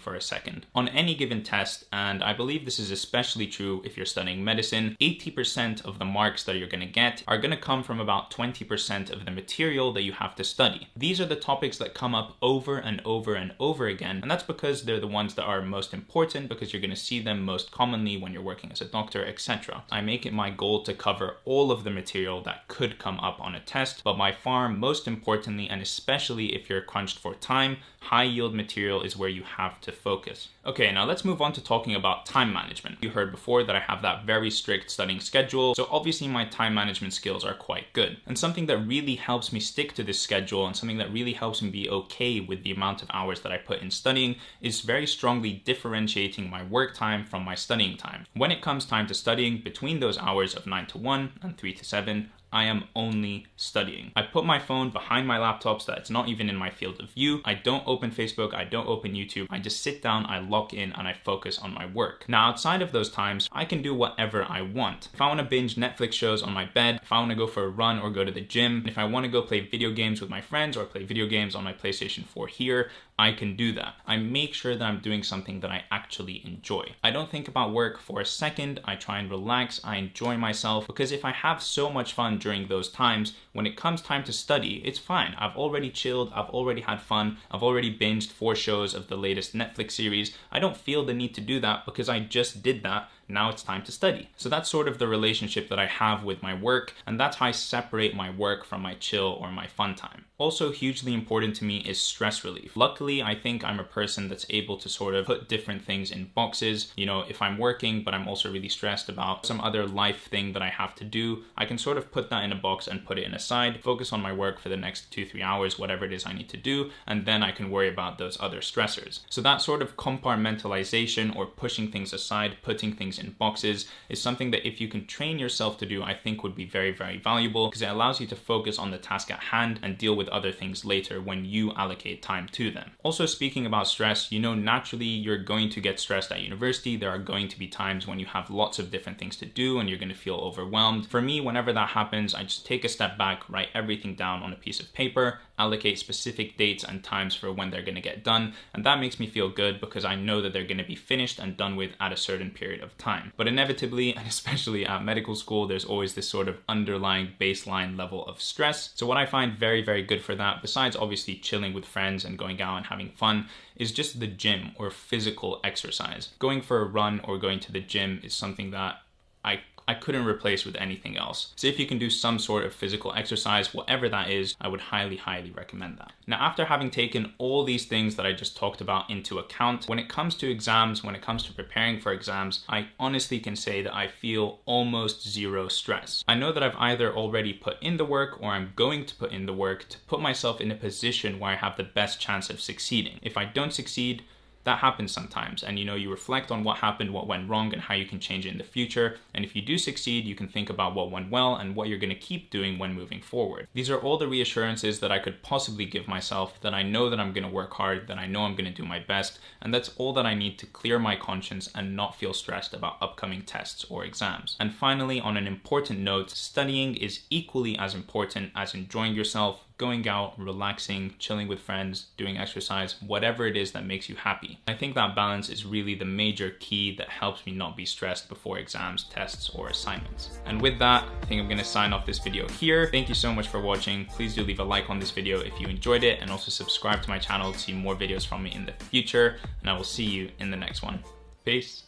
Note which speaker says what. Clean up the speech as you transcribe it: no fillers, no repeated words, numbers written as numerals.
Speaker 1: for a second. On any given test, and I believe this is especially true if you're studying medicine, 80% of the marks that you're going to get are going to come from about 20% of the material that you have to study. These are the topics that come up over and over and over again, and that's because they're the ones that are most important, because you're going to see them most commonly when you're working as a doctor, etc. I make it my goal to cover all of the material that could come up on a test, but by far most importantly, and especially if you're crunched for time, high yield material is where you have to focus. Okay, now let's move on to talking about time management. You heard before that I have that very strict studying schedule, so obviously my time management skills are quite good. And something that really helps me stick to this schedule and something that really helps me be okay with the amount of hours that I put in studying is very strongly differentiating my work time from my studying time. When it comes time to studying, between those hours of 9 to 1 and 3 to 7, I am only studying. I put my phone behind my laptop so that it's not even in my field of view. I don't open Facebook, I don't open YouTube. I just sit down, I lock in, and I focus on my work. Now, outside of those times, I can do whatever I want. If I want to binge Netflix shows on my bed, if I want to go for a run or go to the gym, if I want to go play video games with my friends or play video games on my PlayStation 4 here, I can do that. I make sure that I'm doing something that I actually enjoy. I don't think about work for a second. I try and relax. I enjoy myself, because if I have so much fun during those times, when it comes time to study, it's fine. I've already chilled. I've already had fun. I've already binged 4 shows of the latest Netflix series. I don't feel the need to do that because I just did that. Now it's time to study. So that's sort of the relationship that I have with my work, and that's how I separate my work from my chill or my fun time. Also hugely important to me is stress relief. Luckily, I think I'm a person that's able to sort of put different things in boxes. You know, if I'm working, but I'm also really stressed about some other life thing that I have to do, I can sort of put that in a box and put it in a side, focus on my work for the next 2-3 hours, whatever it is I need to do, and then I can worry about those other stressors. So that sort of compartmentalization, or pushing things aside, putting things in boxes, is something that if you can train yourself to do, I think would be very, very valuable, because it allows you to focus on the task at hand and deal with other things later when you allocate time to them. Also, speaking about stress, you know, naturally you're going to get stressed at university. There are going to be times when you have lots of different things to do and you're going to feel overwhelmed. For me, whenever that happens, I just take a step back, write everything down on a piece of paper, allocate specific dates and times for when they're going to get done, and that makes me feel good because I know that they're going to be finished and done with at a certain period of time. But inevitably, and especially at medical school, there's always this sort of underlying baseline level of stress. So what I find very, very good for that, besides obviously chilling with friends and going out and having fun, is just the gym or physical exercise. Going for a run or going to the gym is something that I couldn't replace with anything else. So if you can do some sort of physical exercise, whatever that is, I would highly, highly recommend that. Now, after having taken all these things that I just talked about into account, when it comes to exams, when it comes to preparing for exams, I honestly can say that I feel almost zero stress. I know that I've either already put in the work or I'm going to put in the work to put myself in a position where I have the best chance of succeeding. If I don't succeed, that happens sometimes, and you know, you reflect on what happened, what went wrong, and how you can change it in the future. And if you do succeed, you can think about what went well and what you're going to keep doing when moving forward. These are all the reassurances that I could possibly give myself, that I know that I'm going to work hard, that I know I'm going to do my best, and that's all that I need to clear my conscience and not feel stressed about upcoming tests or exams. And finally, on an important note, studying is equally as important as enjoying yourself, going out, relaxing, chilling with friends, doing exercise, whatever it is that makes you happy. I think that balance is really the major key that helps me not be stressed before exams, tests, or assignments. And with that, I think I'm going to sign off this video here. Thank you so much for watching. Please do leave a like on this video if you enjoyed it, and also subscribe to my channel to see more videos from me in the future, and I will see you in the next one. Peace.